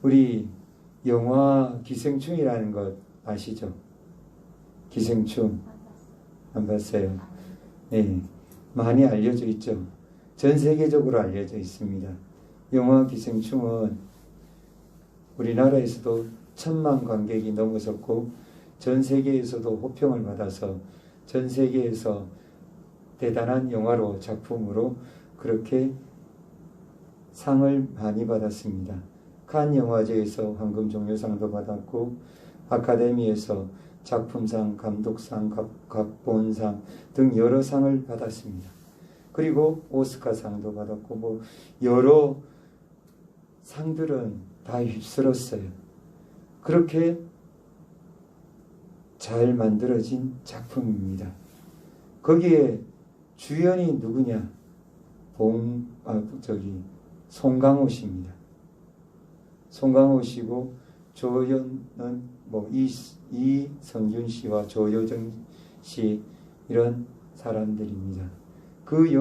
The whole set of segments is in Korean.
우리 영화 기생충이라는 것 아시죠? 기생충 안 봤어요? 네, 많이 알려져 있죠. 전 세계적으로 알려져 있습니다. 영화 기생충은 우리나라에서도 1000만 관객이 넘어섰고 전 세계에서도 호평을 받아서 전 세계에서 대단한 영화로 작품으로 그렇게 상을 많이 받았습니다. 칸 영화제에서 황금 종려상도 받았고 아카데미에서 작품상, 감독상, 각본상 등 여러 상을 받았습니다. 그리고 오스카상도 받았고 뭐 여러 상들은 다 휩쓸었어요. 그렇게 잘 만들어진 작품입니다. 거기에 주연이 누구냐? 송강호 씨입니다. 송강호 씨고 조연은 뭐 이성균 씨와 조여정 씨 이런 사람들입니다. 그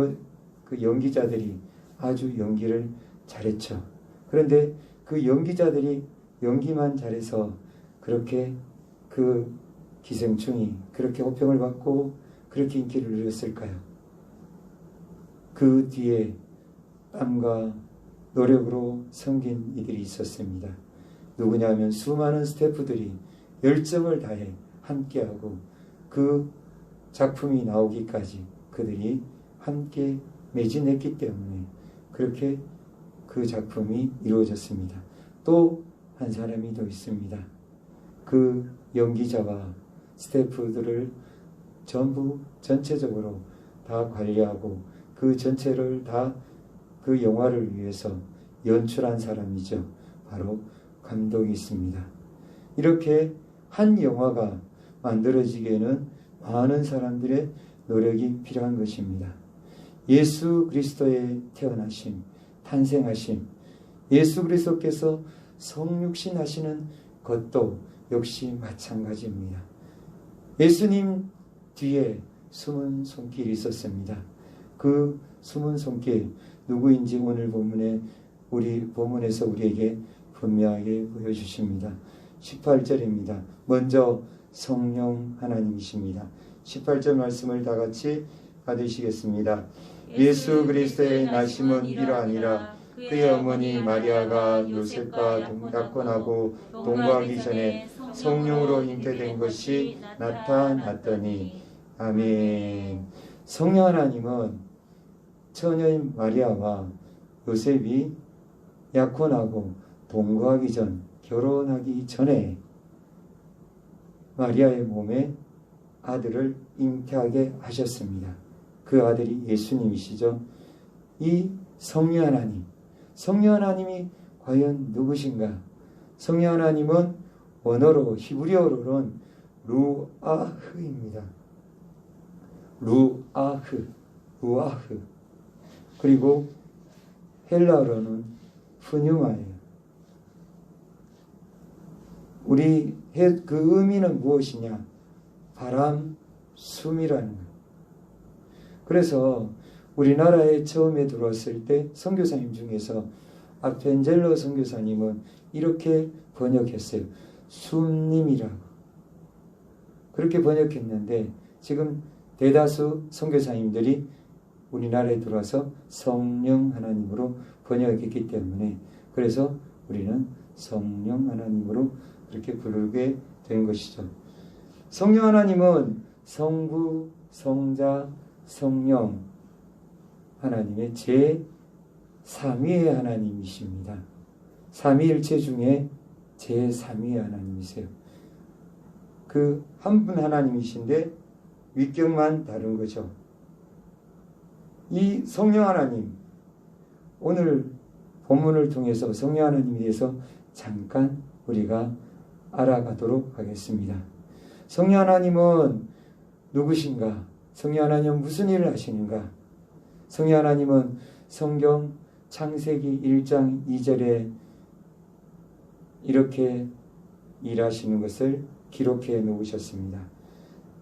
연기자들이 아주 연기를 잘했죠. 그런데 그 연기자들이 연기만 잘해서 그렇게 그 기생충이 그렇게 호평을 받고 그렇게 인기를 누렸을까요? 그 뒤에 땀과 노력으로 섬긴 이들이 있었습니다. 누구냐면 수많은 스태프들이 열정을 다해 함께하고 그 작품이 나오기까지 그들이 함께 매진했기 때문에 그렇게 그 작품이 이루어졌습니다. 또 한 사람이 더 있습니다. 그 연기자와 스태프들을 전부 전체적으로 다 관리하고 그 전체를 다 그 영화를 위해서 연출한 사람이죠. 바로 감독이 있습니다. 이렇게 한 영화가 만들어지기에는 많은 사람들의 노력이 필요한 것입니다. 예수 그리스도의 태어나심, 탄생하심, 예수 그리스도께서 성육신 하시는 것도 역시 마찬가지입니다. 예수님 뒤에 숨은 손길이 있었습니다. 그 숨은 손길 누구인지 오늘 우리 본문에서 우리에게 분명하게 보여주십니다. 18절입니다. 먼저 성령 하나님이십니다. 18절 말씀을 다 같이 받으시겠습니다. 예수 그리스도의 나심은 이러하니라. 그의 어머니 마리아가 요셉과 약혼하고 동거하기 전에 성령으로 잉태된 것이 나타났더니. 아멘. 성령 하나님은 처녀인 마리아와 요셉이 약혼하고 동거하기 전, 결혼하기 전에 마리아의 몸에 아들을 잉태하게 하셨습니다. 그 아들이 예수님이시죠. 이 성령 하나님이 과연 누구신가? 성령 하나님은 원어로 히브리어로는 루아흐입니다. 루아흐. 그리고 헬라어로는 푸뉴마예요. 그 의미는 무엇이냐? 바람, 숨이라는 거예요. 그래서 우리나라에 처음에 들어왔을 때 선교사님 중에서 아펜젤러 선교사님은 이렇게 번역했어요. 숨님이라고. 그렇게 번역했는데 지금 대다수 선교사님들이 우리나라에 들어와서 성령 하나님으로 번역했기 때문에 그래서 우리는 성령 하나님으로 그렇게 부르게 된 것이죠. 성령 하나님은 성부, 성자, 성령 하나님의 제3위의 하나님이십니다. 삼위일체 중에 제3위의 하나님이세요. 그 한 분 하나님이신데 위격만 다른 거죠. 이 성령 하나님, 오늘 본문을 통해서 성령 하나님에 대해서 잠깐 우리가 알아가도록 하겠습니다. 성령 하나님은 누구신가? 성령 하나님은 무슨 일을 하시는가? 성령 하나님은 성경 창세기 1장 2절에 이렇게 일하시는 것을 기록해 놓으셨습니다.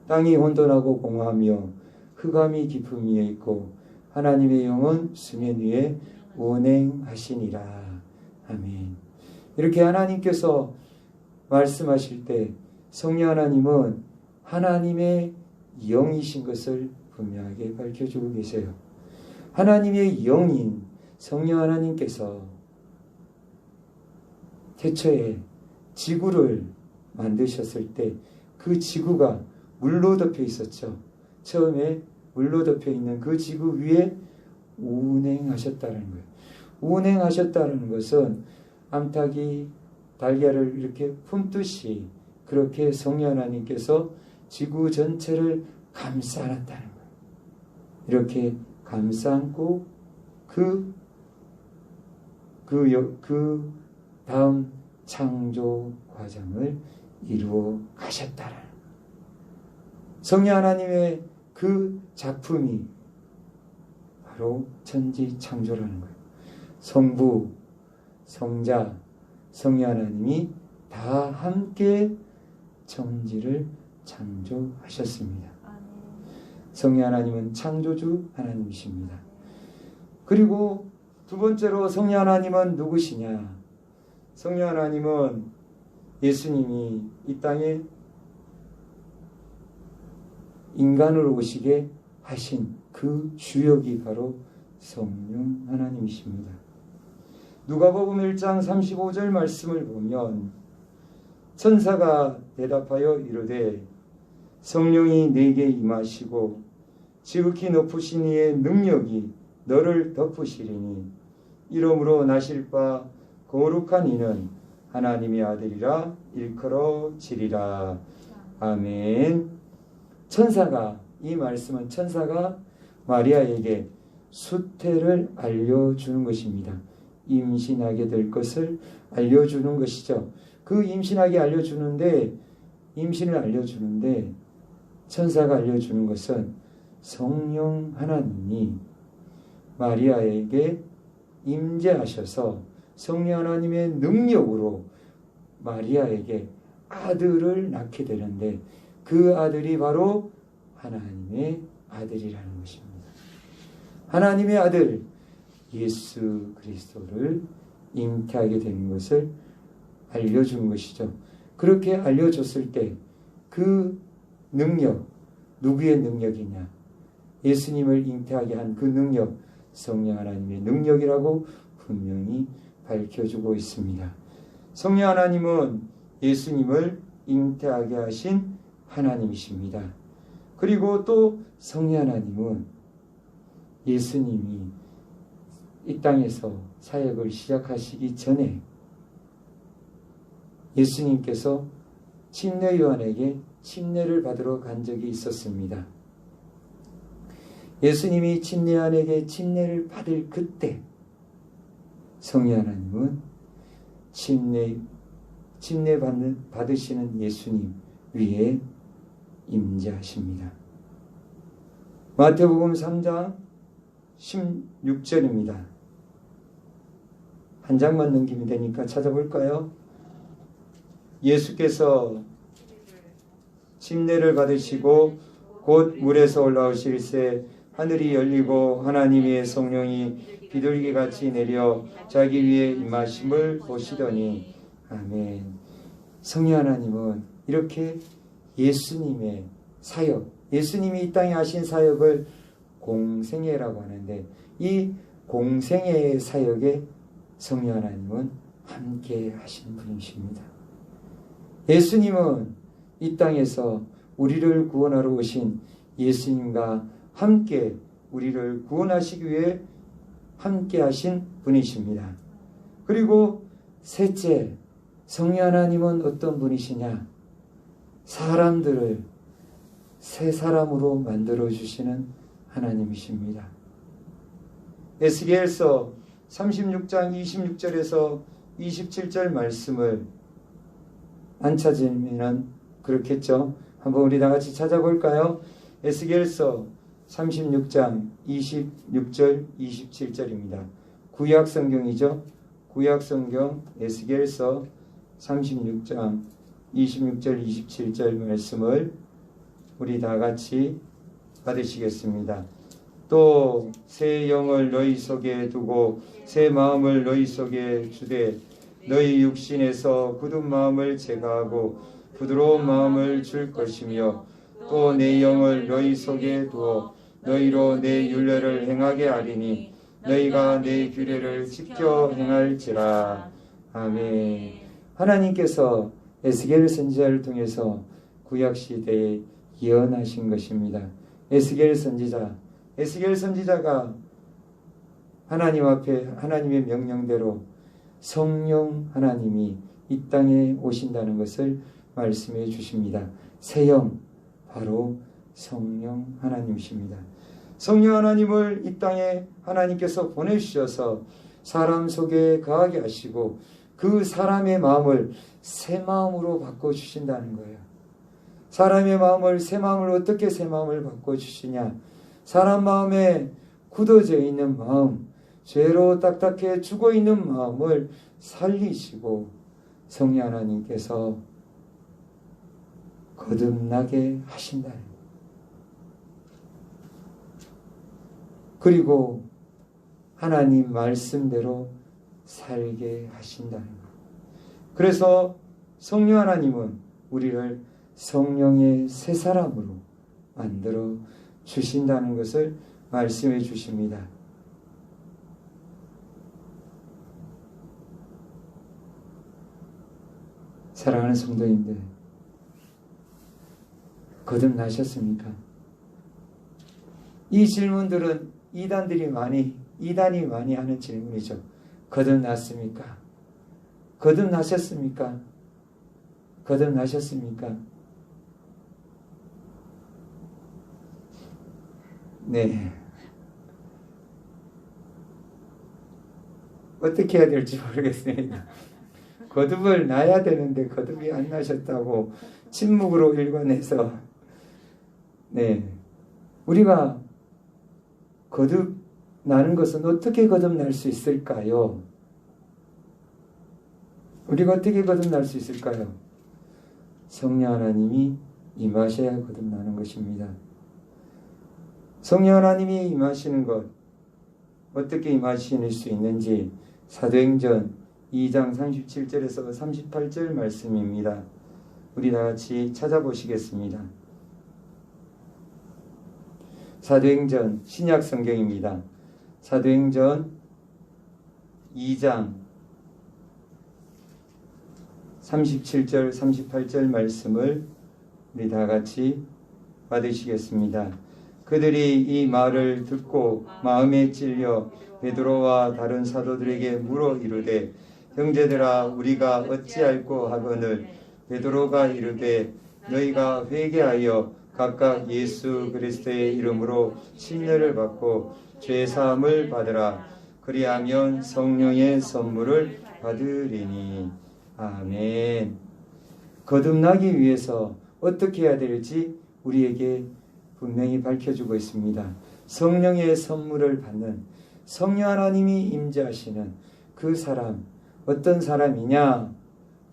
땅이 혼돈하고 공허하며 흑암이 깊음 위에 있고 하나님의 영은 수면 위에 운행하시니라. 아멘. 이렇게 하나님께서 말씀하실 때 성령 하나님은 하나님의 영이신 것을 분명하게 밝혀주고 계세요. 하나님의 영인 성령 하나님께서 태초에 지구를 만드셨을 때 그 지구가 물로 덮여 있었죠. 처음에 물로 덮여 있는 그 지구 위에 운행하셨다는 거예요. 운행하셨다는 것은 암탉이 달걀을 이렇게 품듯이 그렇게 성령 하나님께서 지구 전체를 감싸놨다는 거예요. 이렇게 감싸고 그 다음 창조 과정을 이루어 가셨다는 거예요. 성령 하나님의 그 작품이 바로 천지 창조라는 거예요. 성부, 성자, 성령 하나님이 다 함께 천지를 창조하셨습니다. 성령 하나님은 창조주 하나님이십니다. 그리고 두 번째로 성령 하나님은 누구시냐? 성령 하나님은 예수님이 이 땅에 인간으로 오시게 하신 그 주역이 바로 성령 하나님이십니다. 누가복음 1장 35절 말씀을 보면 천사가 대답하여 이르되 성령이 내게 임하시고 지극히 높으신 이의 능력이 너를 덮으시리니 이러므로 나실 바 거룩한 이는 하나님의 아들이라 일컬어지리라. 아멘. 천사가, 이 말씀은 천사가 마리아에게 수태를 알려주는 것입니다. 임신하게 될 것을 알려주는 것이죠. 그 임신을 알려주는데 천사가 알려주는 것은 성령 하나님이 마리아에게 임재하셔서 성령 하나님의 능력으로 마리아에게 아들을 낳게 되는데 그 아들이 바로 하나님의 아들이라는 것입니다. 하나님의 아들 예수 그리스도를 잉태하게 되는 것을 알려준 것이죠. 그렇게 알려줬을 때 그 능력, 누구의 능력이냐? 예수님을 잉태하게 한 그 능력, 성령 하나님의 능력이라고 분명히 밝혀주고 있습니다. 성령 하나님은 예수님을 잉태하게 하신 하나님이십니다. 그리고 또 성령 하나님은 예수님이 이 땅에서 사역을 시작하시기 전에 예수님께서 침례 요한에게 침례를 받으러 간 적이 있었습니다. 예수님이 침례 요한에게 침례를 받을 그때 성령 하나님은 침례 받으시는 예수님 위에 임재하십니다. 마태복음 3장 16절입니다. 한 장만 넘기면 되니까 찾아볼까요? 예수께서 침례를 받으시고 곧 물에서 올라오실새 하늘이 열리고 하나님의 성령이 비둘기같이 내려 자기 위에 임하심을 보시더니 아멘. 성령 하나님은 이렇게 예수님의 사역, 예수님이 이 땅에 하신 사역을 공생애라고 하는데 이 공생애의 사역에 성령 하나님은 함께 하신 분이십니다. 예수님은 이 땅에서 우리를 구원하러 오신 예수님과 함께 우리를 구원하시기 위해 함께 하신 분이십니다. 그리고 셋째, 성령 하나님은 어떤 분이시냐? 사람들을 새 사람으로 만들어 주시는 하나님이십니다. 에스겔서 36장 26절에서 27절 말씀을 안 찾으면 그렇겠죠. 한번 우리 다 같이 찾아볼까요? 에스겔서 36장 26절 27절입니다. 구약 성경이죠. 구약 성경 에스겔서 36장 26절 27절 말씀을 우리 다 같이 받으시겠습니다. 또 새 영을 너희 속에 두고 새 마음을 너희 속에 주되 너희 육신에서 굳은 마음을 제거하고 부드러운 마음을 줄 것이며 또 내 영을 너희 속에 두어 너희로 내 율례를 행하게 하리니 너희가 내 규례를 지켜 행할지라. 아멘. 하나님께서 에스겔 선지자를 통해서 구약시대에 예언하신 것입니다. 에스겔 선지자가 하나님 앞에 하나님의 명령대로 성령 하나님이 이 땅에 오신다는 것을 말씀해 주십니다. 새영, 바로 성령 하나님이십니다. 성령 하나님을 이 땅에 하나님께서 보내주셔서 사람 속에 거하게 하시고 그 사람의 마음을 새 마음으로 바꿔주신다는 거예요. 사람의 마음을 새 마음으로 어떻게 새 마음을 바꿔주시냐? 사람 마음에 굳어져 있는 마음, 죄로 딱딱해 죽어있는 마음을 살리시고 성령 하나님께서 거듭나게 하신다는 거예요. 그리고 하나님 말씀대로 살게 하신다는 거예요. 그래서 성령 하나님은 우리를 성령의 새 사람으로 만들어 주신다는 것을 말씀해 주십니다. 사랑하는 성도님들, 거듭나셨습니까? 이 질문들은 이단이 많이 하는 질문이죠. 거듭났습니까? 거듭나셨습니까? 거듭나셨습니까? 네. 어떻게 해야 될지 모르겠습니다. 거듭을 나야 되는데 거듭이 안 나셨다고 침묵으로 일관해서, 네, 우리가 거듭나는 것은 어떻게 거듭날 수 있을까요? 우리가 어떻게 거듭날 수 있을까요? 성령 하나님이 임하셔야 거듭나는 것입니다. 성령 하나님이 임하시는 것, 어떻게 임하실 수 있는지 사도행전 2장 37절에서 38절 말씀입니다. 우리 다 같이 찾아보시겠습니다. 사도행전 신약 성경입니다. 사도행전 2장 37절 38절 말씀을 우리 다 같이 받으시겠습니다. 그들이 이 말을 듣고 마음에 찔려 베드로와 다른 사도들에게 물어 이르되 형제들아 우리가 어찌할꼬 하거늘 베드로가 이르되 너희가 회개하여 각각 예수 그리스도의 이름으로 침례를 받고 죄 사함을 받으라. 그리하면 성령의 선물을 받으리니. 아멘. 거듭나기 위해서 어떻게 해야 될지 우리에게 분명히 밝혀주고 있습니다. 성령의 선물을 받는, 성령 하나님이 임재하시는 그 사람, 어떤 사람이냐?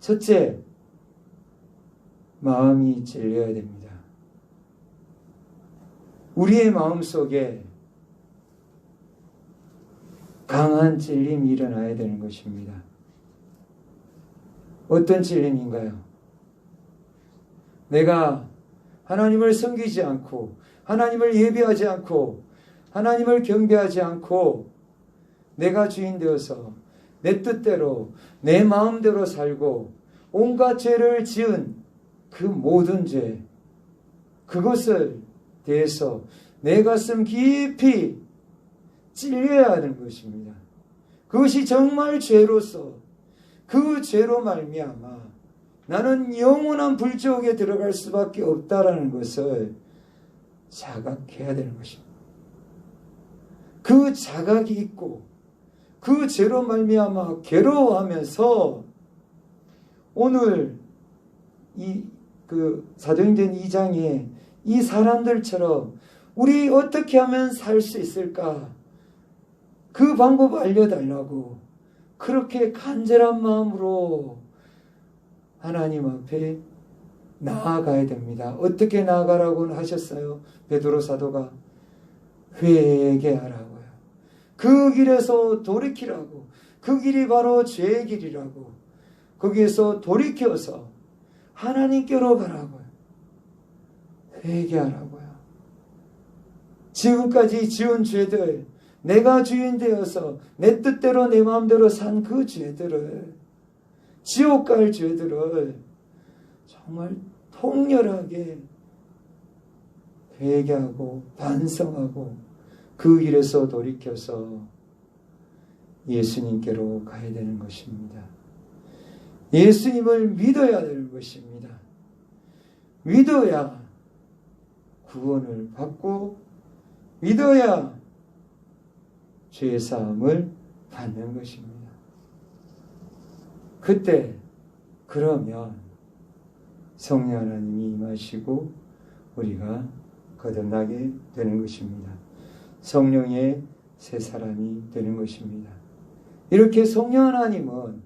첫째, 마음이 찔려야 됩니다. 우리의 마음속에 강한 찔림이 일어나야 되는 것입니다. 어떤 찔림인가요? 내가 하나님을 섬기지 않고 하나님을 예배하지 않고 하나님을 경배하지 않고 내가 주인 되어서 내 뜻대로 내 마음대로 살고 온갖 죄를 지은 그 모든 죄, 그것을 대해서 내 가슴 깊이 찔려야 하는 것입니다. 그것이 정말 죄로서 그 죄로 말미암아 나는 영원한 불지옥에 들어갈 수밖에 없다라는 것을 자각해야 되는 것입니다. 그 자각이 있고 그 죄로 말미암아 괴로워하면서 오늘 그 사도행전 2장에 이 사람들처럼 우리 어떻게 하면 살 수 있을까? 그 방법 알려달라고 그렇게 간절한 마음으로 하나님 앞에 나아가야 됩니다. 어떻게 나아가라고 하셨어요? 베드로 사도가 회개하라고요. 그 길에서 돌이키라고. 그 길이 바로 죄의 길이라고. 거기에서 돌이켜서 하나님께로 가라고요. 회개하라고요. 지금까지 지은 죄들, 내가 주인 되어서 내 뜻대로 내 마음대로 산 그 죄들을, 지옥 갈 죄들을 정말 통렬하게 회개하고 반성하고 그 길에서 돌이켜서 예수님께로 가야 되는 것입니다. 예수님을 믿어야 될 것입니다. 믿어야 구원을 받고 믿어야 죄사함을 받는 것입니다. 그때 그러면 성령 하나님이 임하시고 우리가 거듭나게 되는 것입니다. 성령의 새 사람이 되는 것입니다. 이렇게 성령 하나님은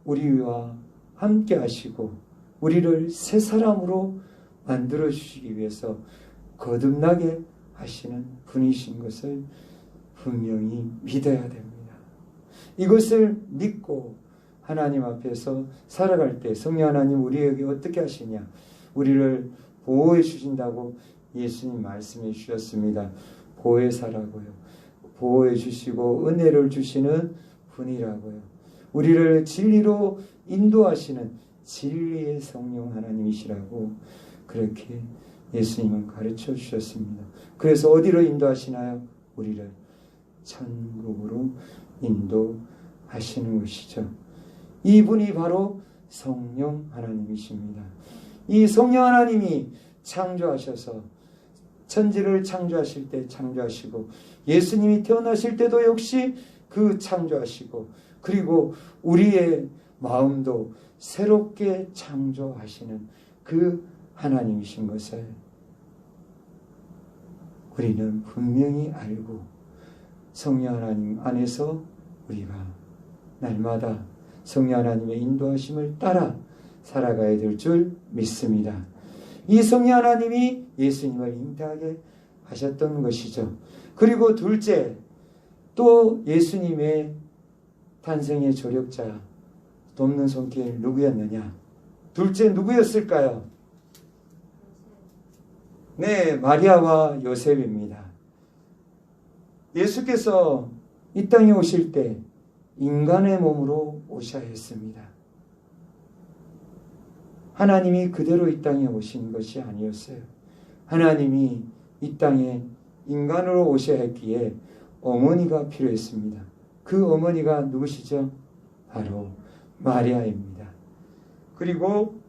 우리와 함께 하시고 우리를 새 사람으로 만들어 주시기 위해서 거듭나게 하시는 분이신 것을 분명히 믿어야 됩니다. 이것을 믿고 하나님 앞에서 살아갈 때 성령 하나님 우리에게 어떻게 하시냐? 우리를 보호해 주신다고 예수님 말씀해 주셨습니다. 보혜사라고요. 보호해 주시고 은혜를 주시는 분이라고요. 우리를 진리로 인도하시는 진리의 성령 하나님이시라고 그렇게 예수님은 가르쳐 주셨습니다. 그래서 어디로 인도하시나요? 우리를 천국으로 인도하시는 것이죠. 이분이 바로 성령 하나님이십니다. 이 성령 하나님이 창조하셔서 천지를 창조하실 때 창조하시고 예수님이 태어나실 때도 역시 그 창조하시고 그리고 우리의 마음도 새롭게 창조하시는 그 하나님이신 것을 우리는 분명히 알고 성령 하나님 안에서 우리가 날마다 성령 하나님의 인도하심을 따라 살아가야 될 줄 믿습니다. 이 성령 하나님이 예수님을 잉태하게 하셨던 것이죠. 그리고 둘째, 또 예수님의 탄생의 조력자 돕는 손길 누구였느냐? 둘째 누구였을까요? 네, 마리아와 요셉입니다. 예수께서 이 땅에 오실 때 인간의 몸으로 오셔야 했습니다. 하나님이 그대로 이 땅에 오신 것이 아니었어요. 하나님이 이 땅에 인간으로 오셔야 했기에 어머니가 필요했습니다. 그 어머니가 누구시죠? 바로 마리아입니다. 그리고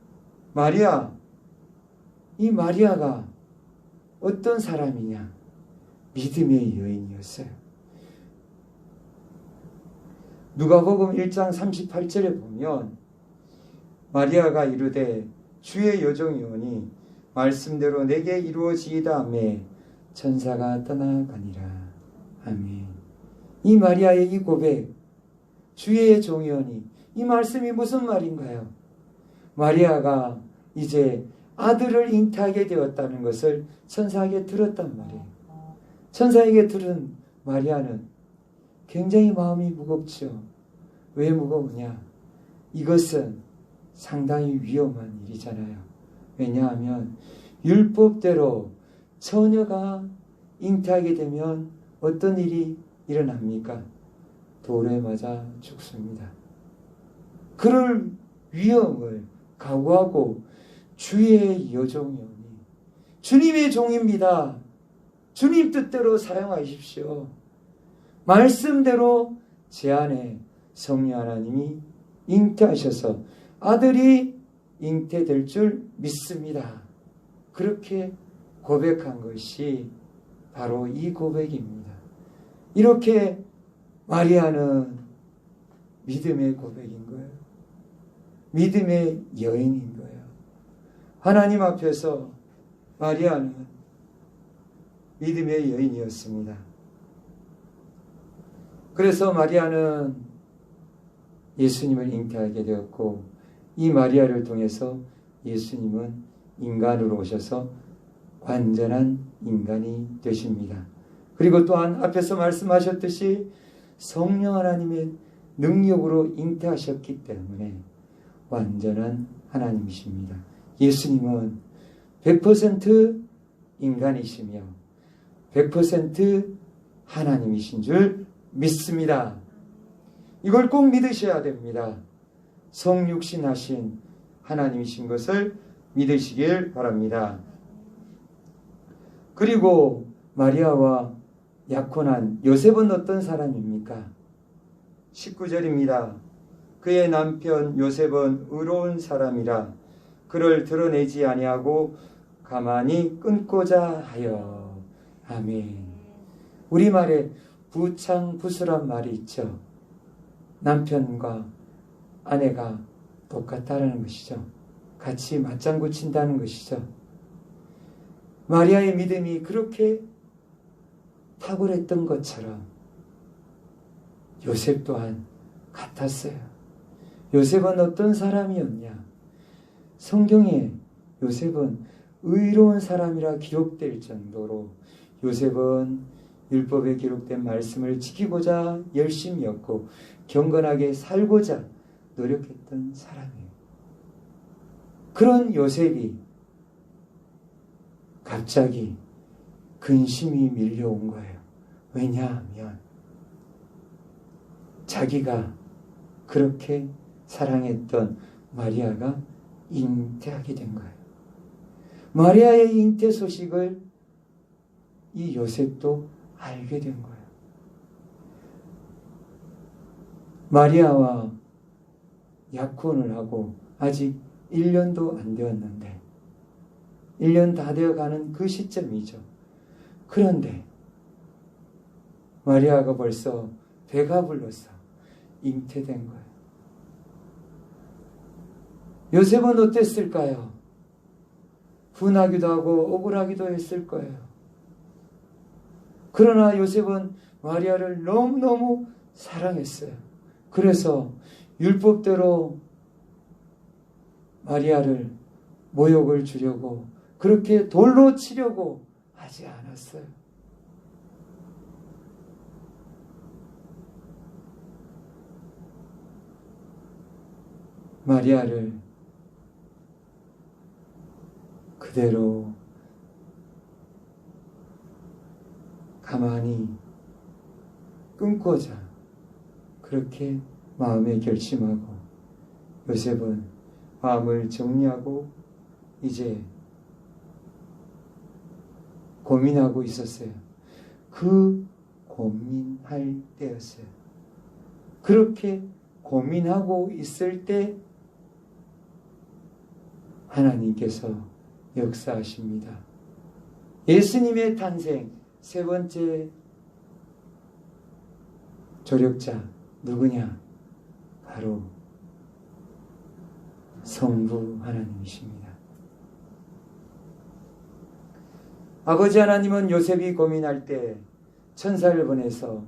마리아, 이 마리아가 어떤 사람이냐? 믿음의 여인이었어요. 누가복음 1장 38절에 보면 마리아가 이르되 주의 여종이오니 말씀대로 내게 이루어지이다 하매 천사가 떠나가니라. 아멘. 이 마리아의 이 고백, 주의 종이오니 이 말씀이 무슨 말인가요? 마리아가 이제 아들을 잉태하게 되었다는 것을 천사에게 들었단 말이에요. 천사에게 들은 마리아는 굉장히 마음이 무겁죠. 왜 무거우냐? 이것은 상당히 위험한 일이잖아요. 왜냐하면 율법대로 처녀가 잉태하게 되면 어떤 일이 일어납니까? 돌에 맞아 죽습니다. 그럴 위험을 각오하고 주의 여종이오니 주님의 종입니다. 주님 뜻대로 사용하십시오. 말씀대로 제 안에 성령 하나님이 잉태하셔서 아들이 잉태될 줄 믿습니다. 그렇게 고백한 것이 바로 이 고백입니다. 이렇게 마리아는 믿음의 고백인 거예요. 믿음의 여인인 거예요. 하나님 앞에서 마리아는 믿음의 여인이었습니다. 그래서 마리아는 예수님을 잉태하게 되었고 이 마리아를 통해서 예수님은 인간으로 오셔서 완전한 인간이 되십니다. 그리고 또한 앞에서 말씀하셨듯이 성령 하나님의 능력으로 잉태하셨기 때문에 완전한 하나님이십니다. 예수님은 100% 인간이시며 100% 하나님이신 줄 믿습니다. 이걸 꼭 믿으셔야 됩니다. 성육신하신 하나님이신 것을 믿으시길 바랍니다. 그리고 마리아와 약혼한 요셉은 어떤 사람입니까? 19절입니다. 그의 남편 요셉은 의로운 사람이라 그를 드러내지 아니하고 가만히 끊고자 하여. 아멘. 우리말에 부창부수란 말이 있죠. 남편과 아내가 똑같다는 것이죠. 같이 맞장구 친다는 것이죠. 마리아의 믿음이 그렇게 탁월했던 것처럼 요셉 또한 같았어요. 요셉은 어떤 사람이었냐? 성경에 요셉은 의로운 사람이라 기록될 정도로 요셉은 율법에 기록된 말씀을 지키고자 열심이었고 경건하게 살고자 노력했던 사람이에요. 그런 요셉이 갑자기 근심이 밀려온 거예요. 왜냐하면 자기가 그렇게 사랑했던 마리아가 잉태하게 된 거예요. 마리아의 잉태 소식을 이 요셉도 알게 된 거예요. 마리아와 약혼을 하고 아직 1년도 안 되었는데 1년 다 되어가는 그 시점이죠. 그런데 마리아가 벌써 배가 불러서 잉태된 거예요. 요셉은 어땠을까요? 분하기도 하고 억울하기도 했을 거예요. 그러나 요셉은 마리아를 너무너무 사랑했어요. 그래서 율법대로 마리아를 모욕을 주려고 그렇게 돌로 치려고 하지 않았어요. 마리아를 그대로 가만히 끊고자 그렇게 마음에 결심하고 요셉은 마음을 정리하고 이제 고민하고 있었어요. 그 고민할 때였어요. 그렇게 고민하고 있을 때 하나님께서 역사하십니다. 예수님의 탄생 세 번째 조력자 누구냐? 바로 성부 하나님이십니다. 아버지 하나님은 요셉이 고민할 때 천사를 보내서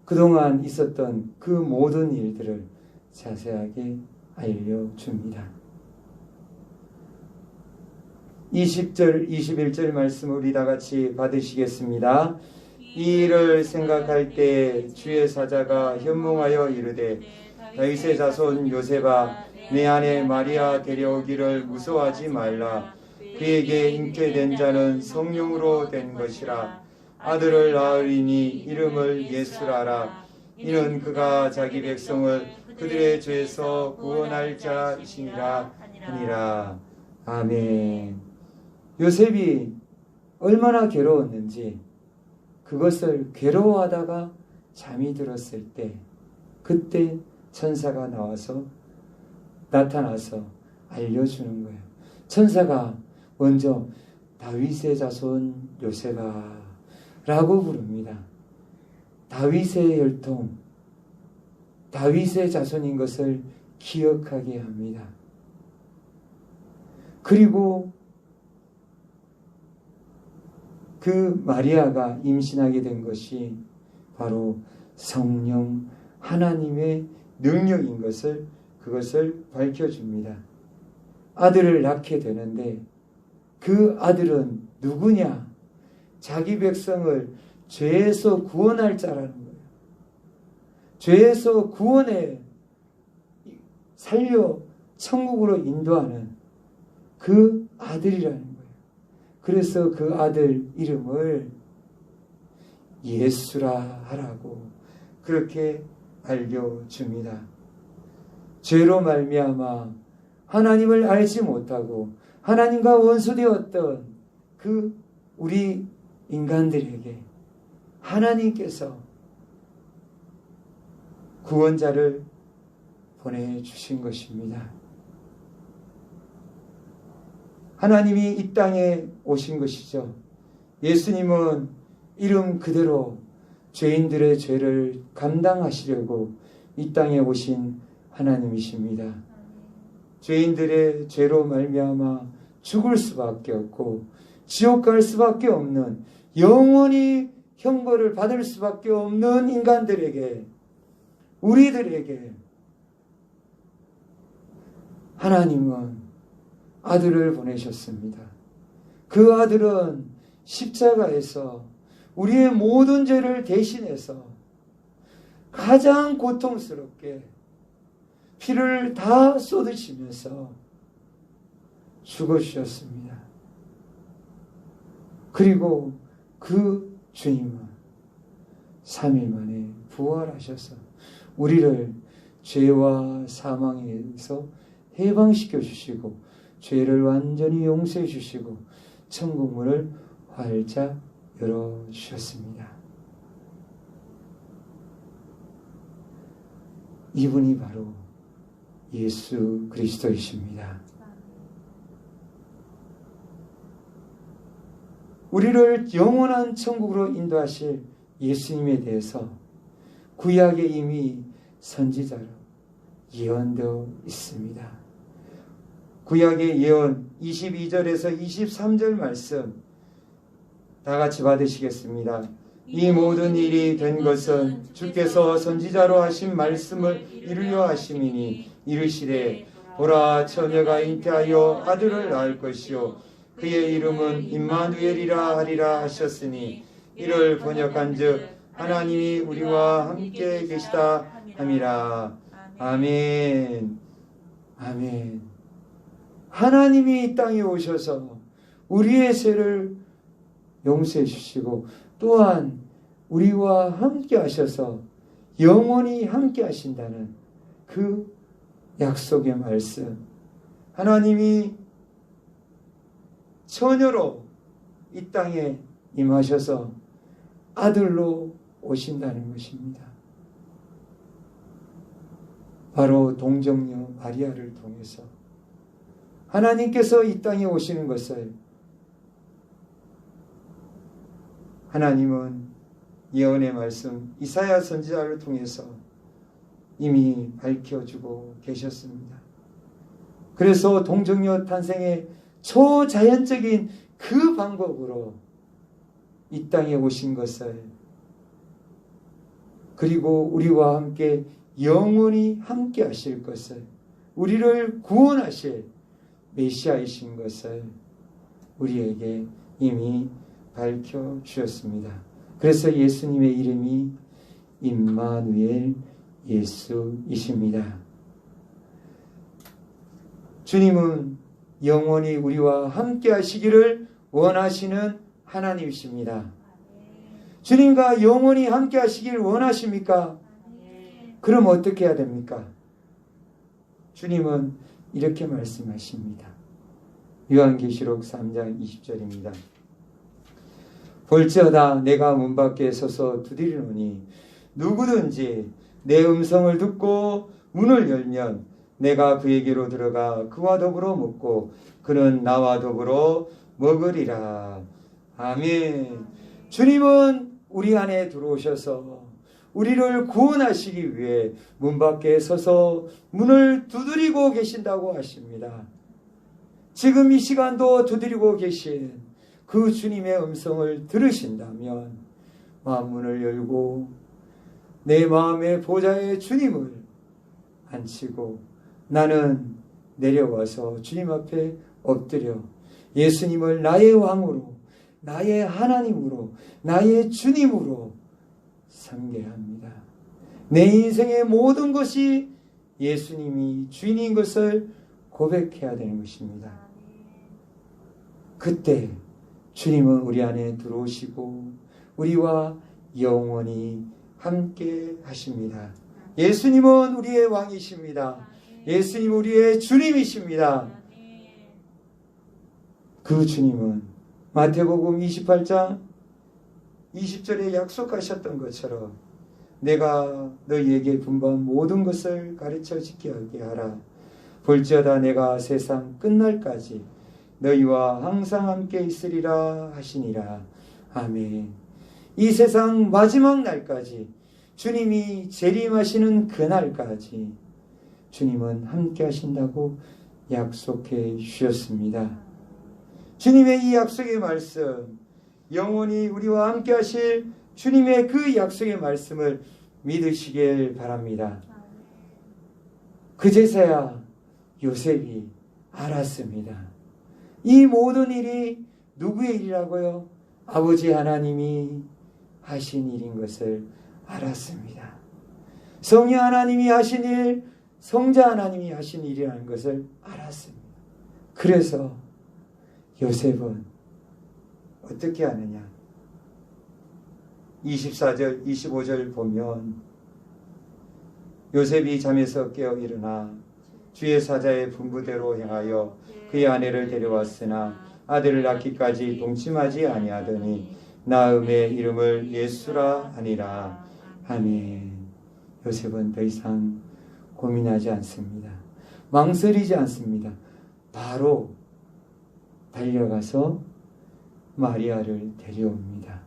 그동안 있었던 그 모든 일들을 자세하게 알려줍니다. 20절, 21절 말씀을 우리 다 같이 받으시겠습니다. 이 일을 생각할 때 주의 사자가 현몽하여 이르되 다윗의 자손 요셉아 내 아내 마리아 데려오기를 무서워하지 말라. 그에게 잉태된 자는 성령으로 된 것이라. 아들을 낳으리니 이름을 예수라라. 이는 그가 자기 백성을 그들의 죄에서 구원할 자이시니라 하니라. 아멘. 요셉이 얼마나 괴로웠는지 그것을 괴로워하다가 잠이 들었을 때 그때 천사가 나타나서 알려주는 거예요. 천사가 먼저 다윗의 자손 요셉아 라고 부릅니다. 다윗의 혈통, 다윗의 자손인 것을 기억하게 합니다. 그리고 그 마리아가 임신하게 된 것이 바로 성령 하나님의 능력인 그것을 밝혀줍니다. 아들을 낳게 되는데 그 아들은 누구냐? 자기 백성을 죄에서 구원할 자라는 거예요. 죄에서 구원해 살려 천국으로 인도하는 그 아들이라는 거예요. 그래서 그 아들 이름을 예수라 하라고 그렇게 알려줍니다. 죄로 말미암아 하나님을 알지 못하고 하나님과 원수되었던 그 우리 인간들에게 하나님께서 구원자를 보내주신 것입니다. 하나님이 이 땅에 오신 것이죠. 예수님은 이름 그대로 죄인들의 죄를 감당하시려고 이 땅에 오신 하나님이십니다. 죄인들의 죄로 말미암아 죽을 수밖에 없고 지옥 갈 수밖에 없는 영원히 형벌을 받을 수밖에 없는 인간들에게 우리들에게 하나님은 아들을 보내셨습니다. 그 아들은 십자가에서 우리의 모든 죄를 대신해서 가장 고통스럽게 피를 다 쏟으시면서 죽어주셨습니다. 그리고 그 주님은 3일 만에 부활하셔서 우리를 죄와 사망에서 해방시켜 주시고 죄를 완전히 용서해 주시고 천국문을 활짝 열어주셨습니다. 이분이 바로 예수 그리스도이십니다. 우리를 영원한 천국으로 인도하실 예수님에 대해서 구약에 이미 선지자로 예언되어 있습니다. 구약의 예언 22절에서 23절 말씀 다 같이 받으시겠습니다. 이 모든 일이 된 것은 주께서 선지자로 하신 말씀을 이루려 하심이니 이르시되 보라 처녀가 잉태하여 아들을 낳을 것이요 그의 이름은 임마누엘이라 하리라 하셨으니 이를 번역한즉 하나님이 우리와 함께 계시다 함이라. 아멘. 아멘. 하나님이 이 땅에 오셔서 우리의 죄를 용서해 주시고 또한 우리와 함께 하셔서 영원히 함께 하신다는 그 약속의 말씀. 하나님이 처녀로 이 땅에 임하셔서 아들로 오신다는 것입니다. 바로 동정녀 마리아를 통해서 하나님께서 이 땅에 오시는 것을 하나님은 예언의 말씀 이사야 선지자를 통해서 이미 밝혀주고 계셨습니다. 그래서 동정녀 탄생의 초자연적인 그 방법으로 이 땅에 오신 것을 그리고 우리와 함께 영원히 함께 하실 것을 우리를 구원하실 메시아이신 것을 우리에게 이미 밝혀주셨습니다. 그래서 예수님의 이름이 임마누엘 예수이십니다. 주님은 영원히 우리와 함께 하시기를 원하시는 하나님이십니다. 주님과 영원히 함께 하시길 원하십니까? 그럼 어떻게 해야 됩니까? 주님은 이렇게 말씀하십니다. 요한계시록 3장 20절입니다. 볼지어다 내가 문 밖에 서서 두드리노니 누구든지 내 음성을 듣고 문을 열면 내가 그에게로 들어가 그와 더불어 먹고 그는 나와 더불어 먹으리라. 아멘. 주님은 우리 안에 들어오셔서 우리를 구원하시기 위해 문 밖에 서서 문을 두드리고 계신다고 하십니다. 지금 이 시간도 두드리고 계신 그 주님의 음성을 들으신다면 마음문을 열고 내 마음의 보좌에 주님을 앉히고 나는 내려와서 주님 앞에 엎드려 예수님을 나의 왕으로 나의 하나님으로 나의 주님으로 섬겨야 합니다. 내 인생의 모든 것이 예수님이 주인인 것을 고백해야 되는 것입니다. 그때 주님은 우리 안에 들어오시고 우리와 영원히 함께 하십니다. 예수님은 우리의 왕이십니다. 예수님은 우리의 주님이십니다. 그 주님은 마태복음 28장 20절에 약속하셨던 것처럼 내가 너희에게 분부한 모든 것을 가르쳐 지키게 하라. 볼지어다 내가 세상 끝날까지 너희와 항상 함께 있으리라 하시니라. 아멘. 이 세상 마지막 날까지 주님이 재림하시는 그날까지 주님은 함께 하신다고 약속해 주셨습니다. 주님의 이 약속의 말씀, 영원히 우리와 함께 하실 주님의 그 약속의 말씀을 믿으시길 바랍니다. 그제서야 요셉이 알았습니다. 이 모든 일이 누구의 일이라고요? 아버지 하나님이 하신 일인 것을 알았습니다. 성령 하나님이 하신 일, 성자 하나님이 하신 일이라는 것을 알았습니다. 그래서 요셉은 어떻게 하느냐? 24절, 25절 보면 요셉이 잠에서 깨어 일어나 주의 사자의 분부대로 행하여 그의 아내를 데려왔으나 아들을 낳기까지 동침하지 아니하더니 나음의 이름을 예수라 하니라. 아멘. 요셉은 더 이상 고민하지 않습니다. 망설이지 않습니다. 바로 달려가서 마리아를 데려옵니다.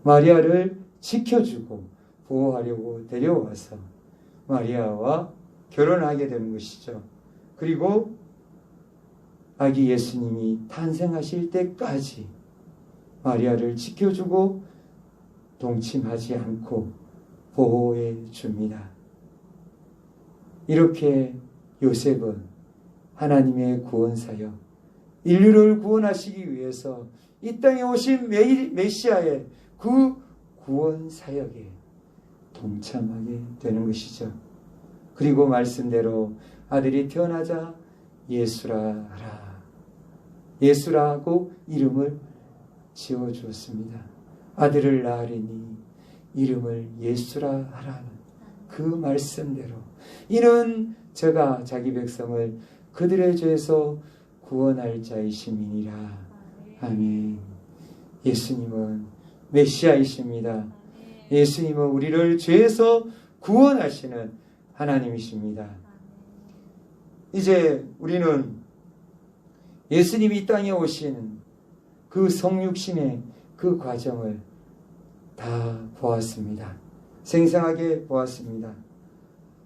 마리아를 지켜주고 보호하려고 데려와서 마리아와 결혼하게 되는 것이죠. 그리고 아기 예수님이 탄생하실 때까지 마리아를 지켜주고 동침하지 않고 보호해 줍니다. 이렇게 요셉은 하나님의 구원사역, 인류를 구원하시기 위해서 이 땅에 오신 메시아의 그 구원사역에 동참하게 되는 것이죠. 그리고 말씀대로 아들이 태어나자 예수라 하라. 예수라고 이름을 지어주었습니다. 아들을 낳으리니 이름을 예수라 하라는 그 말씀대로 이는 저가 자기 백성을 그들의 죄에서 구원할 자이심이니라. 아멘. 예수님은 메시아이십니다. 예수님은 우리를 죄에서 구원하시는 하나님이십니다. 이제 우리는 예수님이 이 땅에 오신 그 성육신의 그 과정을 다 보았습니다. 생생하게 보았습니다.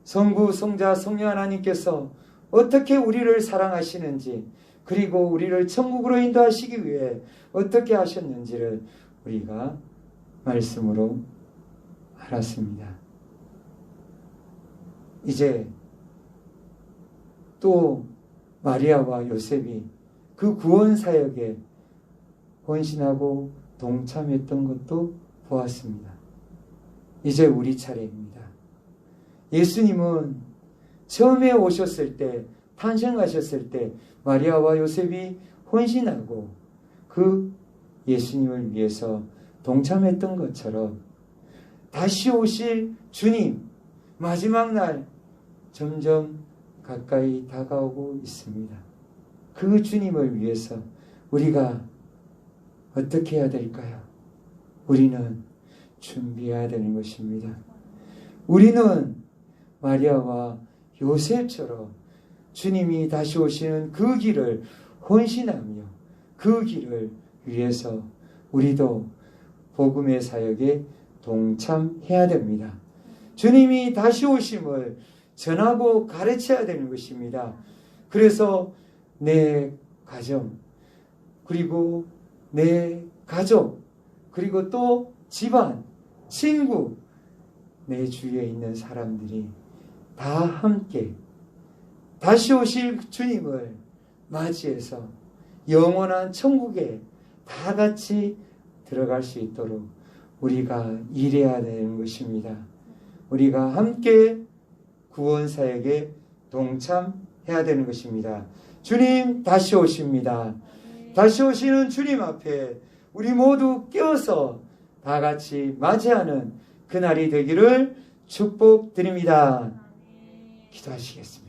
성부, 성자, 성령 하나님께서 어떻게 우리를 사랑하시는지, 그리고 우리를 천국으로 인도하시기 위해 어떻게 하셨는지를 우리가 말씀으로 알았습니다. 이제 또 마리아와 요셉이 그 구원 사역에 헌신하고 동참했던 것도 보았습니다. 이제 우리 차례입니다. 예수님은 처음에 오셨을 때, 탄생하셨을 때 마리아와 요셉이 헌신하고 그 예수님을 위해서 동참했던 것처럼 다시 오실 주님, 마지막 날 점점 가까이 다가오고 있습니다. 그 주님을 위해서 우리가 어떻게 해야 될까요? 우리는 준비해야 되는 것입니다. 우리는 마리아와 요셉처럼 주님이 다시 오시는 그 길을 헌신하며 그 길을 위해서 우리도 복음의 사역에 동참해야 됩니다. 주님이 다시 오심을 전하고 가르쳐야 되는 것입니다. 그래서 내 가정, 그리고 내 가족, 그리고 또 집안, 친구, 내 주위에 있는 사람들이 다 함께 다시 오실 주님을 맞이해서 영원한 천국에 다 같이 들어갈 수 있도록 우리가 일해야 되는 것입니다. 우리가 함께 구원사역에 동참해야 되는 것입니다. 주님 다시 오십니다. 다시 오시는 주님 앞에 우리 모두 깨어서 다 같이 맞이하는 그날이 되기를 축복드립니다. 기도하시겠습니다.